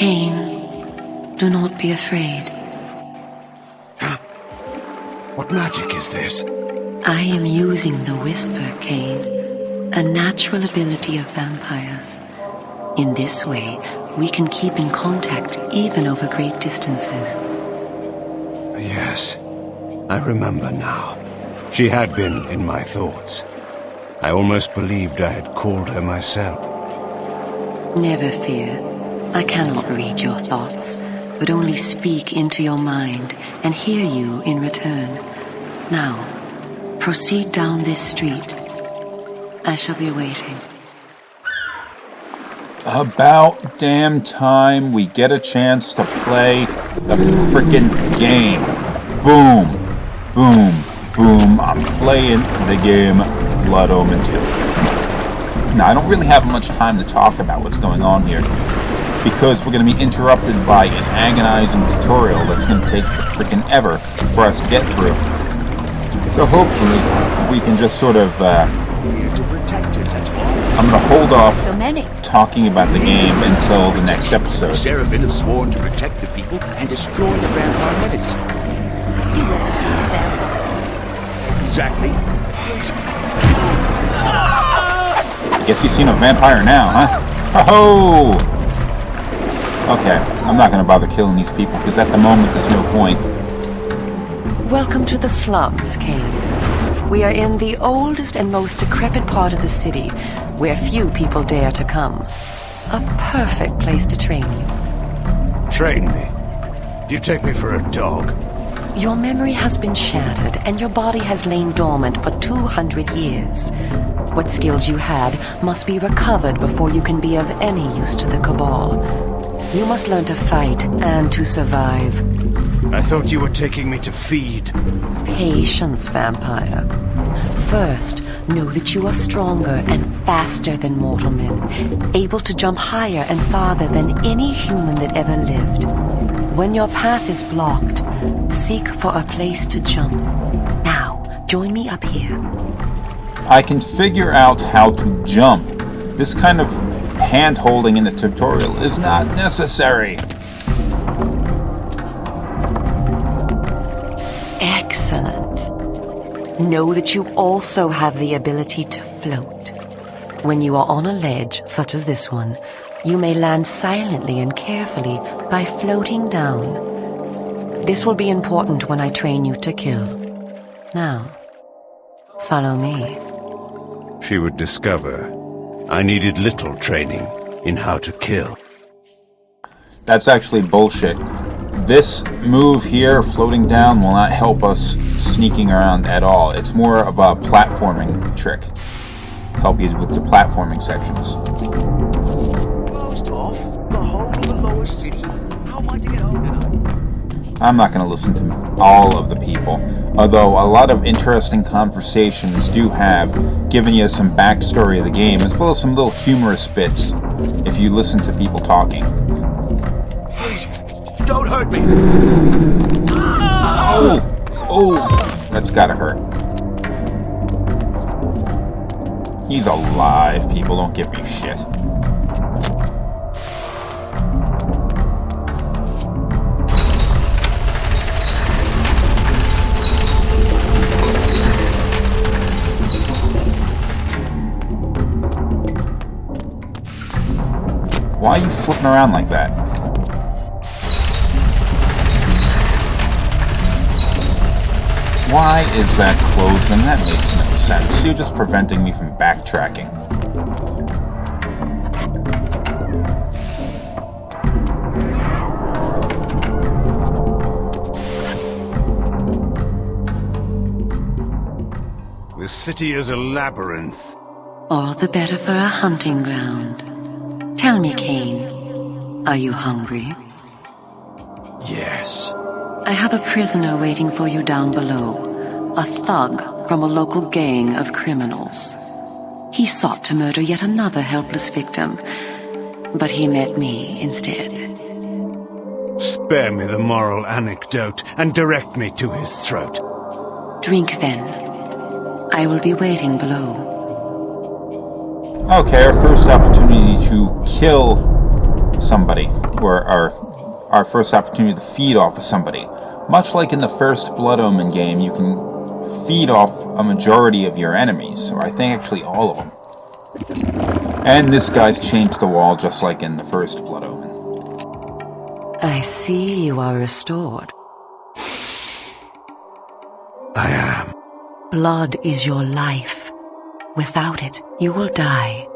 Cain, do not be afraid. What magic is this? I am using the Whisper, Cain, a natural ability of vampires. In this way, we can keep in contact even over great distances. Yes, I remember now. She had been in my thoughts. I almost believed I had called her myself. Never fear. I cannot read your thoughts, but only speak into your mind and hear you in return. Now, proceed down this street. I shall be waiting. About damn time we get a chance to play the frickin' game. Boom, boom, boom. I'm playing the game Blood Omen 2. Now, I don't really have much time to talk about what's going on here, because we're going to be interrupted by an agonizing tutorial that's going to take frickin' ever for us to get through. So hopefully we can just sort of I'm going to hold off talking about the game until the next episode. Seraphim have sworn to protect the people and destroy the vampire menace. You never seen a vampire. Exactly. I guess you've seen a vampire now, huh? Ho-ho! Okay, I'm not going to bother killing these people, because at the moment there's no point. Welcome to the slums, Cain. We are in the oldest and most decrepit part of the city, where few people dare to come. A perfect place to train you. Train me? Do you take me for a dog? Your memory has been shattered, and your body has lain dormant for 200 years. What skills you had must be recovered before you can be of any use to the Cabal. You must learn to fight and to survive. I thought you were taking me to feed. Patience, vampire. First, know that you are stronger and faster than mortal men, able to jump higher and farther than any human that ever lived. When your path is blocked, seek for a place to jump. Now, join me up here. I can figure out how to jump. This kind of hand-holding in the tutorial is not necessary. Excellent. Know that you also have the ability to float. When you are on a ledge, such as this one, you may land silently and carefully by floating down. This will be important when I train you to kill. Now, follow me. She would discover I needed little training in how to kill. That's actually bullshit. This move here, floating down, will not help us sneaking around at all. It's more of a platforming trick. Help you with the platforming sections. Closed off the whole of the lower city. How am I to get home now? I'm not going to listen to all of the people, although a lot of interesting conversations do have, giving you some backstory of the game, as well as some little humorous bits, if you listen to people talking. Please, don't hurt me. Oh! Oh! That's gotta hurt. He's alive, people, don't give me shit. Why are you flipping around like that? Why is that closed? And that makes no sense. You're just preventing me from backtracking. The city is a labyrinth. All the better for a hunting ground. Tell me, Cain, are you hungry? Yes. I have a prisoner waiting for you down below, a thug from a local gang of criminals. He sought to murder yet another helpless victim, but he met me instead. Spare me the moral anecdote and direct me to his throat. Drink then. I will be waiting below. Okay, our first opportunity to kill somebody. or our first opportunity to feed off of somebody. Much like in the first Blood Omen game, you can feed off a majority of your enemies, or I think actually all of them. And this guy's chained to the wall just like in the first Blood Omen. I see you are restored. I am. Blood is your life. Without it, you will die.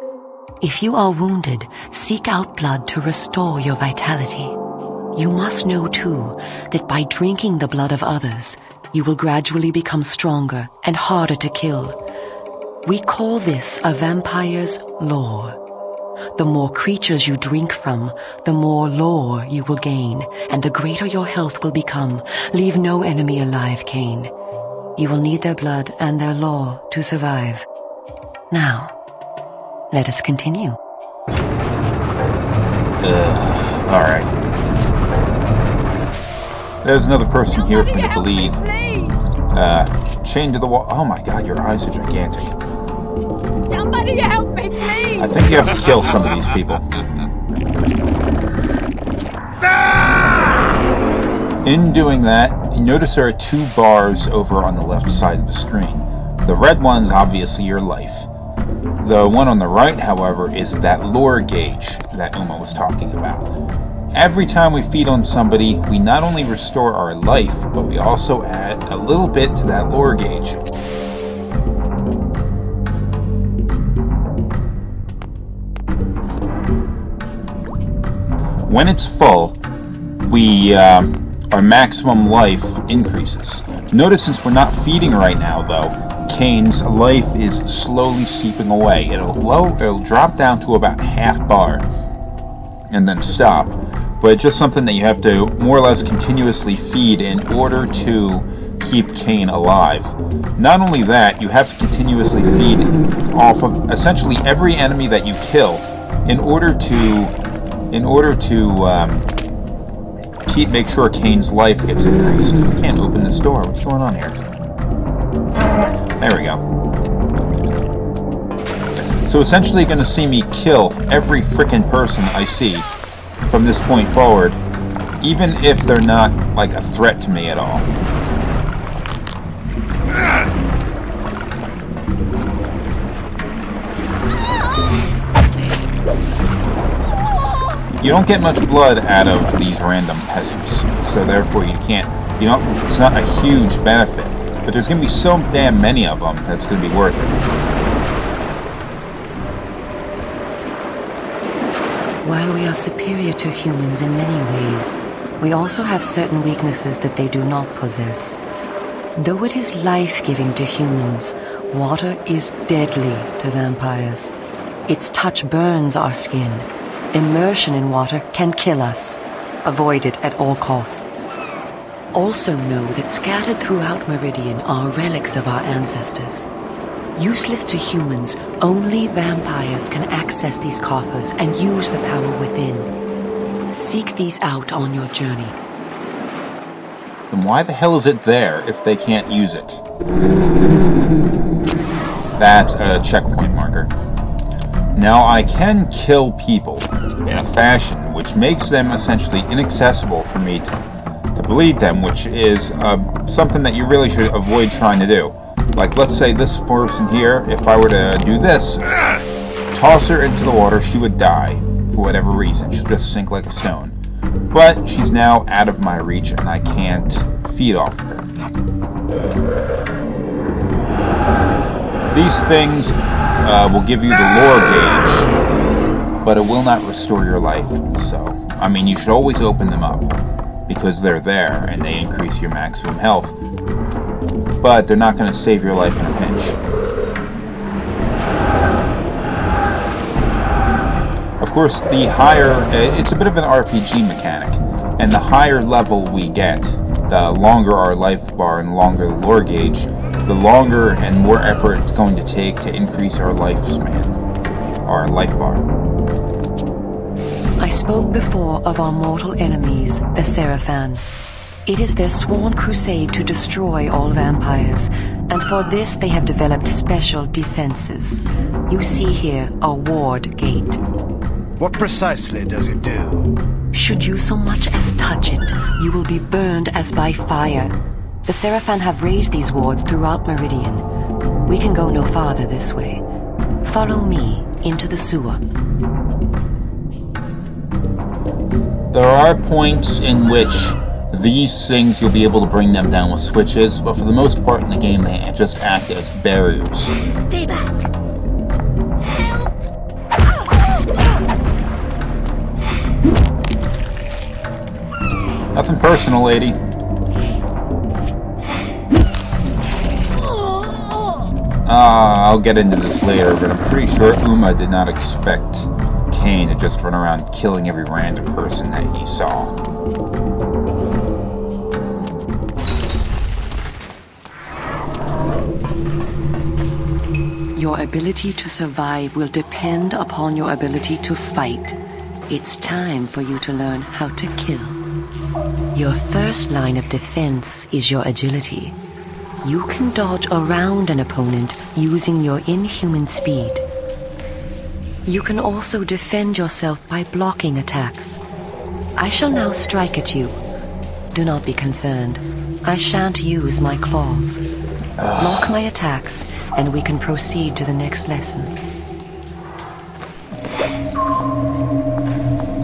If you are wounded, seek out blood to restore your vitality. You must know, too, that by drinking the blood of others, you will gradually become stronger and harder to kill. We call this a vampire's lore. The more creatures you drink from, the more lore you will gain, and the greater your health will become. Leave no enemy alive, Cain. You will need their blood and their lore to survive. Now, let us continue. Alright. There's another person here for me to bleed. Chained to the wall. Oh my god, your eyes are gigantic. Somebody help me, please! I think you have to kill some of these people. In doing that, you notice there are 2 bars over on the left side of the screen. The red one is obviously your life. The one on the right, however, is that lore gauge that Uma was talking about. Every time we feed on somebody, we not only restore our life, but we also add a little bit to that lore gauge. When it's full, our maximum life increases. Notice since we're not feeding right now, though, Cain's life is slowly seeping away. It'll drop down to about half bar and then stop. But it's just something that you have to more or less continuously feed in order to keep Cain alive. Not only that, you have to continuously feed off of essentially every enemy that you kill in order to make sure Cain's life gets increased. I can't open this door. What's going on here? There we go. So essentially you're going to see me kill every frickin' person I see from this point forward, even if they're not like a threat to me at all. You don't get much blood out of these random peasants, so therefore it's not a huge benefit. But there's going to be so damn many of them that's going to be worth it. While we are superior to humans in many ways, we also have certain weaknesses that they do not possess. Though it is life-giving to humans, water is deadly to vampires. Its touch burns our skin. Immersion in water can kill us. Avoid it at all costs. Also know that scattered throughout Meridian are relics of our ancestors. Useless to humans, only vampires can access these coffers and use the power within. Seek these out on your journey. Then why the hell is it there if they can't use it? That's a checkpoint marker. Now I can kill people in a fashion which makes them essentially inaccessible for me to bleed them, which is something that you really should avoid trying to do. Like, let's say this person here, if I were to do this, toss her into the water, she would die for whatever reason. She'll just sink like a stone. But she's now out of my reach and I can't feed off her. These things will give you the lore gauge, but it will not restore your life. So, I mean, you should always open them up, because they're there and they increase your maximum health. But they're not going to save your life in a pinch. Of course, the higher... it's a bit of an RPG mechanic, and the higher level we get, the longer our life bar and longer the lore gauge, the longer and more effort it's going to take to increase our lifespan, our life bar. I spoke before of our mortal enemies, the Seraphan. It is their sworn crusade to destroy all vampires, and for this they have developed special defenses. You see here a ward gate. What precisely does it do? Should you so much as touch it, you will be burned as by fire. The Seraphan have raised these wards throughout Meridian. We can go no farther this way. Follow me into the sewer. There are points in which these things you'll be able to bring them down with switches, but for the most part in the game they just act as barriers. Stay back. Nothing personal, lady. I'll get into this later, but I'm pretty sure Uma did not expect Cain to just run around killing every random person that he saw. Your ability to survive will depend upon your ability to fight. It's time for you to learn how to kill. Your first line of defense is your agility. You can dodge around an opponent using your inhuman speed. You can also defend yourself by blocking attacks. I shall now strike at you. Do not be concerned. I shan't use my claws. Block my attacks, and we can proceed to the next lesson.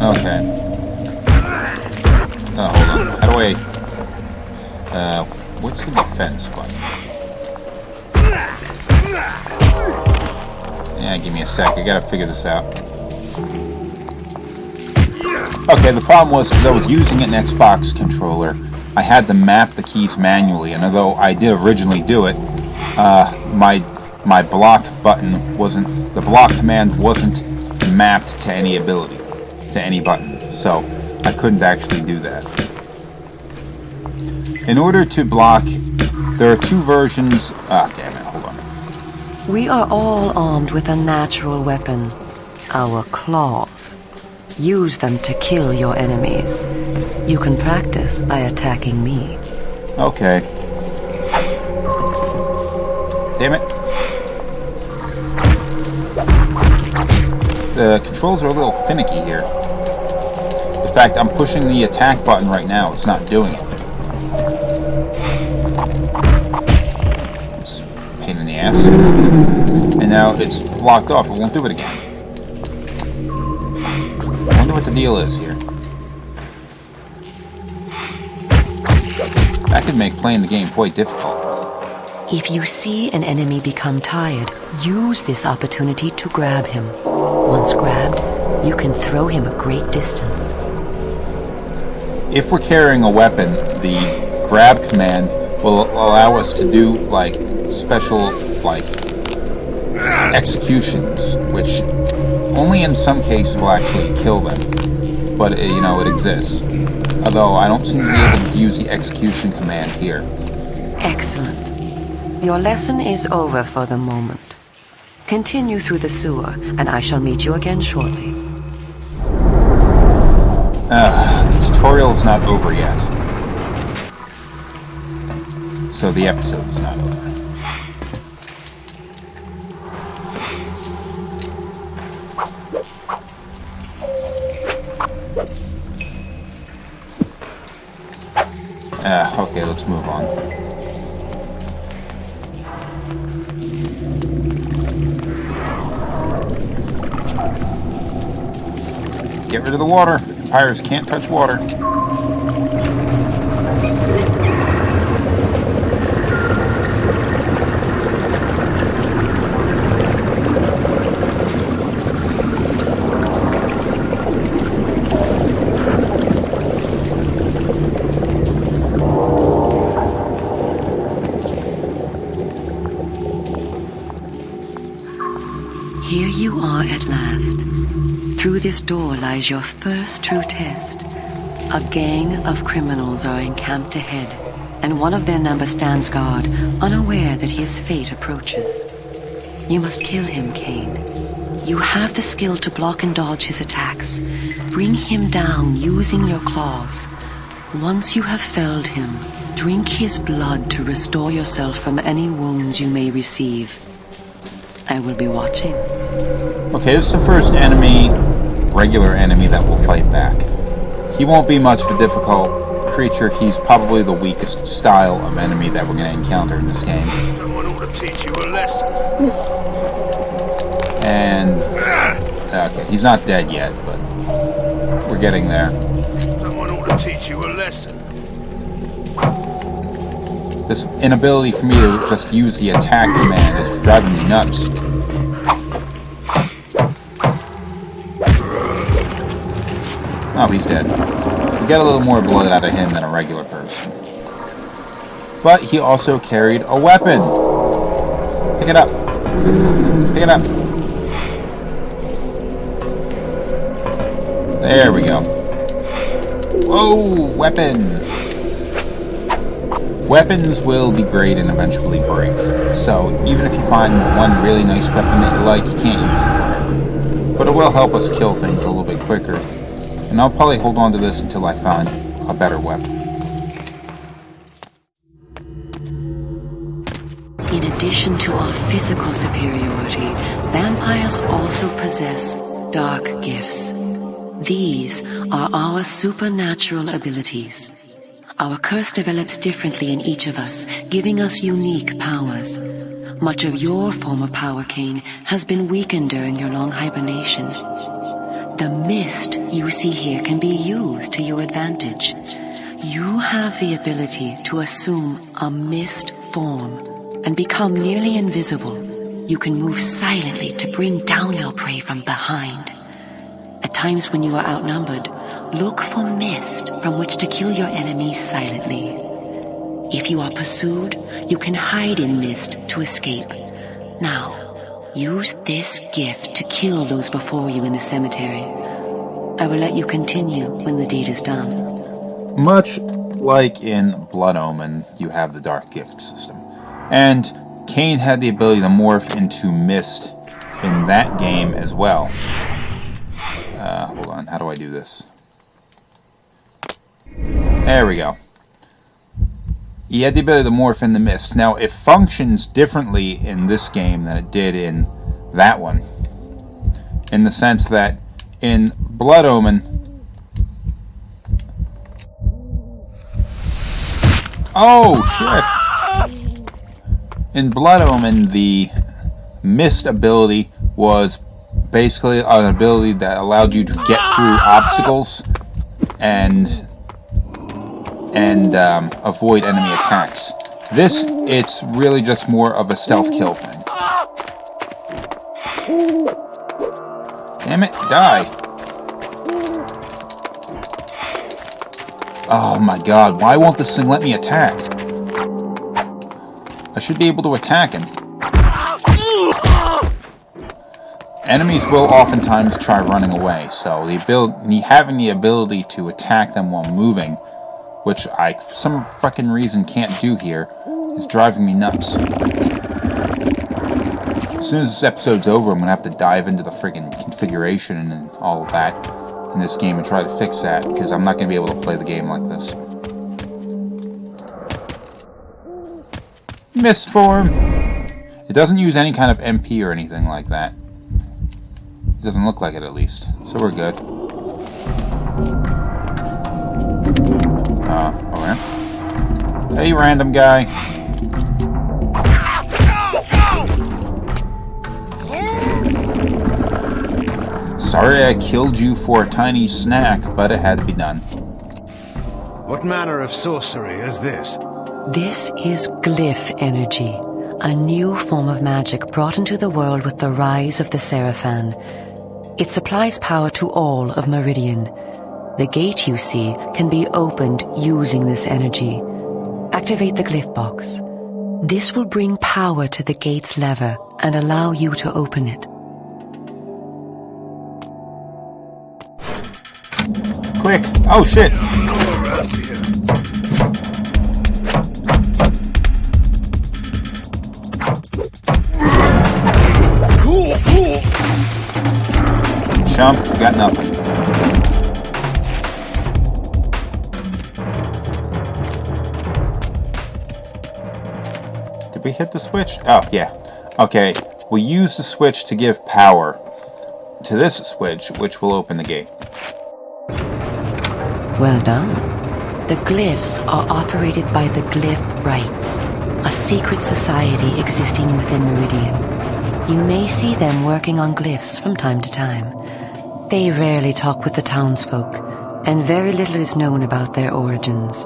Okay. Oh, hold on. How do I... what's the defense button? Yeah, give me a sec. I gotta figure this out. Okay, the problem was, because I was using an Xbox controller, I had to map the keys manually, and although I did originally do it, my block button wasn't... The block command wasn't mapped to any ability, to any button, so I couldn't actually do that. In order to block, there are two versions... Ah, damn it, hold on. We are all armed with a natural weapon, our claws. Use them to kill your enemies. You can practice by attacking me. Okay. Damn it. The controls are a little finicky here. In fact, I'm pushing the attack button right now. It's not doing it. It's a pain in the ass. And now it's blocked off. It won't do it again. I wonder what the deal is here. That could make playing the game quite difficult. If you see an enemy become tired, use this opportunity to grab him. Once grabbed, you can throw him a great distance. If we're carrying a weapon, the grab command will allow us to do, like, special, like, executions, which only in some cases will actually kill them. But, you know, it exists. Although I don't seem to be able to use the execution command here. Excellent. Your lesson is over for the moment. Continue through the sewer, and I shall meet you again shortly. The tutorial's not over yet. So the episode is not over. Okay, let's move on. Get rid of the water. Vampires can't touch water. Here you are at last. Through this door lies your first true test. A gang of criminals are encamped ahead, and one of their number stands guard, unaware that his fate approaches. You must kill him, Cain. You have the skill to block and dodge his attacks. Bring him down using your claws. Once you have felled him, drink his blood to restore yourself from any wounds you may receive. I will be watching. Okay, this is the first enemy regular enemy that will fight back. He won't be much of a difficult creature. He's probably the weakest style of enemy that we're going to encounter in this game. Someone ought to teach you a lesson. And okay, he's not dead yet, but we're getting there. Someone ought to teach you a lesson. This inability for me to just use the attack command is driving me nuts. Oh, he's dead. We get a little more blood out of him than a regular person. But he also carried a weapon. Pick it up. Pick it up. There we go. Whoa, weapon. Weapons will degrade and eventually break. So even if you find one really nice weapon that you like, you can't use it forever. But it will help us kill things a little bit quicker. And I'll probably hold on to this until I find a better weapon. In addition to our physical superiority, vampires also possess dark gifts. These are our supernatural abilities. Our curse develops differently in each of us, giving us unique powers. Much of your former power, Cain, has been weakened during your long hibernation. The mist you see here can be used to your advantage. You have the ability to assume a mist form and become nearly invisible. You can move silently to bring down your prey from behind. At times when you are outnumbered, look for mist from which to kill your enemies silently. If you are pursued, you can hide in mist to escape. Now, use this gift to kill those before you in the cemetery. I will let you continue when the deed is done. Much like in Blood Omen, you have the dark gift system. And Cain had the ability to morph into mist in that game as well. Hold on, how do I do this? There we go. He had the ability to morph in the mist. Now, it functions differently in this game than it did in that one. In the sense that in Blood Omen... Oh, shit! In Blood Omen, the mist ability was basically an ability that allowed you to get through obstacles and avoid enemy attacks. This, it's really just more of a stealth kill thing. Damn it, die. Oh my god, why won't this thing let me attack? I should be able to attack him. Enemies will oftentimes try running away, so having the ability to attack them while moving, which I, for some fucking reason, can't do here, is driving me nuts. As soon as this episode's over, I'm gonna have to dive into the friggin' configuration and all of that in this game and try to fix that, because I'm not gonna be able to play the game like this. Mist form! It doesn't use any kind of MP or anything like that. It doesn't look like it, at least. So we're good. Okay. Hey, random guy. Sorry I killed you for a tiny snack, but it had to be done. What manner of sorcery is this? This is glyph energy, a new form of magic brought into the world with the rise of the Seraphan. It supplies power to all of Meridian. The gate you see can be opened using this energy. Activate the glyph box. This will bring power to the gate's lever and allow you to open it. Click! Oh shit! Chump, got nothing. Did we hit the switch? Oh, yeah. Okay, we use the switch to give power. to this switch, which will open the gate. Well done. The glyphs are operated by the Glyph Rites, a secret society existing within Meridian. You may see them working on glyphs from time to time. They rarely talk with the townsfolk, and very little is known about their origins.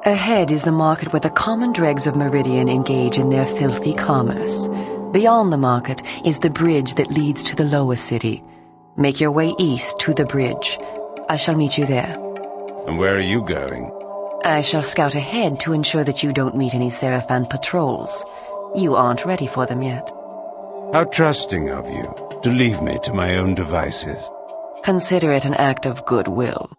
Ahead is the market where the common dregs of Meridian engage in their filthy commerce. Beyond the market is the bridge that leads to the lower city. Make your way east to the bridge. I shall meet you there. And where are you going? I shall scout ahead to ensure that you don't meet any Seraphan patrols. You aren't ready for them yet. How trusting of you to leave me to my own devices. Consider it an act of goodwill.